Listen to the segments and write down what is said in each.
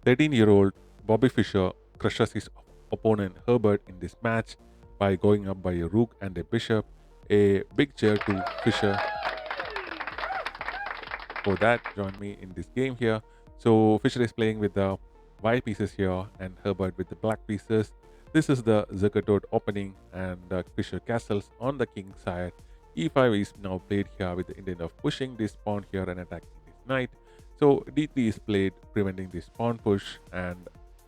13-year-old Bobby Fischer crushes his opponent Herbert in this match by going up by a rook and a bishop. A big cheer to Fischer for that. Join me in this game here. So Fischer is playing with the white pieces here and Herbert with the black pieces. This is the Zuckertort opening and Fischer castles on the king side. E5 is now played here with the intent of pushing this pawn here and attacking this knight. So d3 is played preventing this pawn push and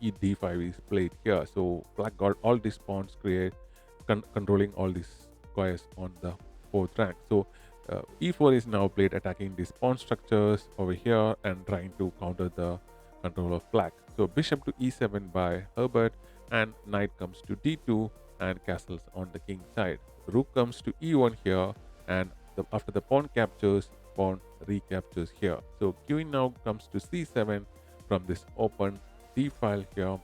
d5 is played here. So black got all these pawns create controlling all these squares on the fourth rank. So e4 is now played attacking these pawn structures over here and trying to counter the control of black. So bishop to e7 by Herbert and knight comes to d2 and castles on the king side. Rook comes to e1 here and after the pawn captures, pawn recaptures here. So queen now comes to c7 from this open d file here,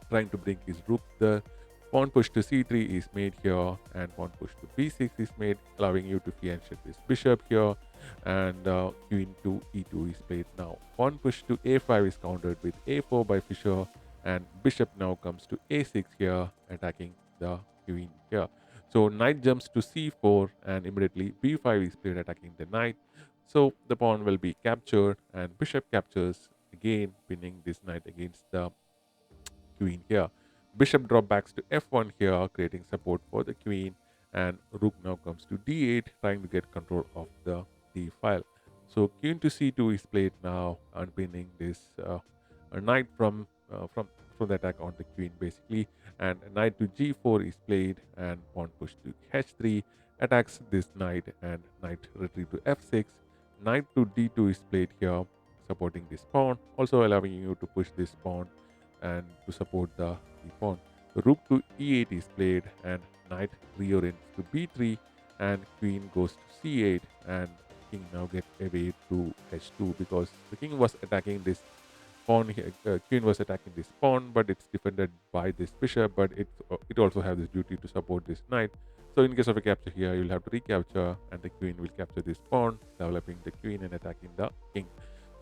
trying to bring his rook there. Pawn push to c3 is made here, and pawn push to b6 is made, allowing you to fianchet this bishop here, and queen to e2 is played now. Pawn push to a5 is countered with a4 by Fischer, and bishop now comes to a6 here, attacking the queen here. So knight jumps to c4, and immediately b5 is played, attacking the knight. So the pawn will be captured, and bishop captures again, pinning this knight against the queen here. Bishop drop backs to f1 here, creating support for the queen, and rook now comes to d8, trying to get control of the d file. So queen to c2 is played now, unpinning this knight from the attack on the queen basically, and knight to g4 is played, and pawn push to h3 attacks this knight, and knight retreat to f6. Knight to d2 is played here, supporting this pawn, also allowing you to push this pawn and to support the pawn. The rook to e8 is played, and knight reorients to b3, and queen goes to c8, and king now get away to h2 because the king was attacking this pawn here. Queen was attacking this pawn, but it's defended by this bishop, but it also has this duty to support this knight. So in case of a capture here, you'll have to recapture, and the queen will capture this pawn, developing the queen and attacking the king.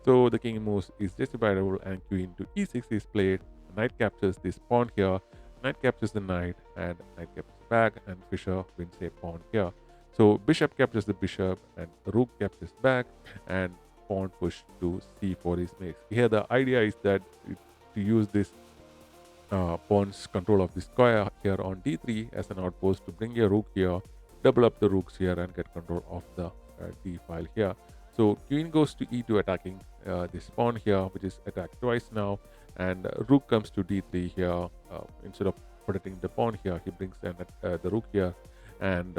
So the king moves is justifiable, and queen to e6 is played. Knight captures this pawn here. Knight captures the knight, and knight captures back, and Fischer wins a pawn here. So bishop captures the bishop, and rook captures back, and pawn push to c4 is made. Here the idea is that to use this pawn's control of the square here on d3 as an outpost to bring a rook here, double up the rooks here, and get control of the d file here. So queen goes to e2, attacking this pawn here, which is attacked twice now, and rook comes to d3 here. Instead of protecting the pawn here, he brings the rook here, and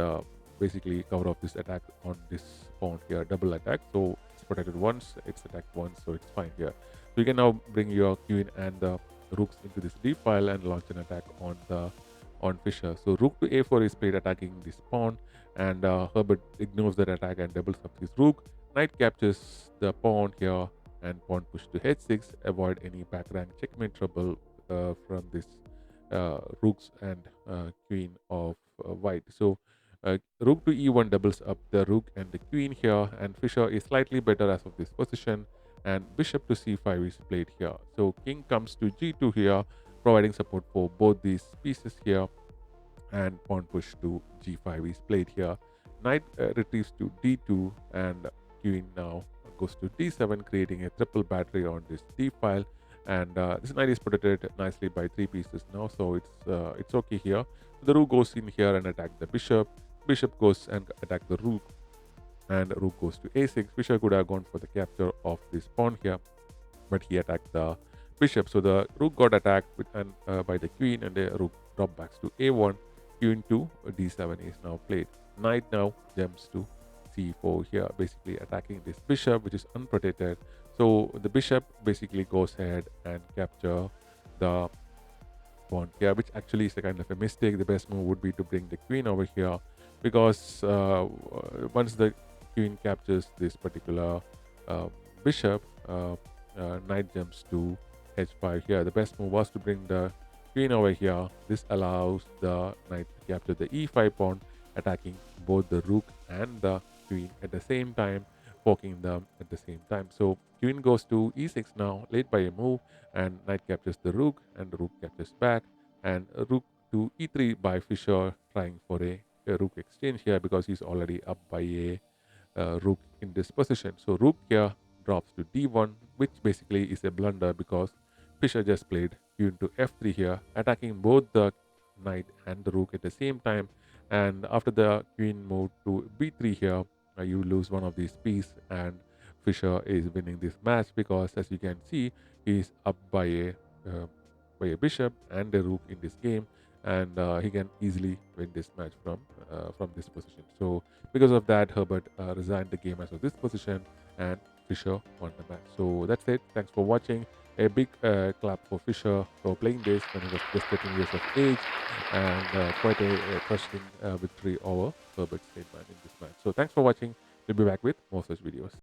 basically cover up this attack on this pawn here, double attack. So it's protected once, it's attacked once, so it's fine here. So you can now bring your queen and the rooks into this d file and launch an attack on Fischer. So rook to a4 is played, attacking this pawn, and Herbert ignores that attack and doubles up his rook. Knight captures the pawn here, and pawn push to h6, avoid any back rank checkmate trouble from this rooks and queen of white. So rook to e1 doubles up the rook and the queen here, and Fischer is slightly better as of this position, and bishop to c5 is played here. So king comes to g2 here, providing support for both these pieces here, and pawn push to g5 is played here. Knight retrieves to d2, and queen now goes to d7, creating a triple battery on this d file, and this knight is protected nicely by three pieces now, so it's okay here. The rook goes in here and attack the bishop. Bishop goes and attack the rook, and rook goes to a6. Fischer could have gone for the capture of this pawn here, but he attacked the bishop. So the rook got attacked by the queen, and the rook drop backs to a1. Queen to d7 is now played. Knight now jumps to c4 here, basically attacking this bishop, which is unprotected. So the bishop basically goes ahead and capture the pawn here, which actually is a kind of a mistake. The best move would be to bring the queen over here, because once the queen captures this particular bishop, knight jumps to h5 here. The best move was to bring the queen over here. This allows the knight to capture the e5 pawn, attacking both the rook and the queen at the same time, forking them at the same time. So queen goes to e6 now, late by a move, and knight captures the rook, and the rook captures back, and rook to e3 by Fischer, trying for a rook exchange here because he's already up by a rook in this position. So rook here drops to d1, which basically is a blunder because Fischer just played queen to f3 here, attacking both the knight and the rook at the same time. And after the queen moved to b3 here, you lose one of these pieces, and Fischer is winning this match because, as you can see, he's up uh, by a bishop and a rook in this game, and he can easily win this match from this position. So because of that, Herbert resigned the game as of this position, and Fischer won the match. So that's it. Thanks for watching. A big clap for Fischer for playing this when he was just 13 years of age, and quite a crushing victory over Herbert Seidman in this match. So thanks for watching. We'll be back with more such videos.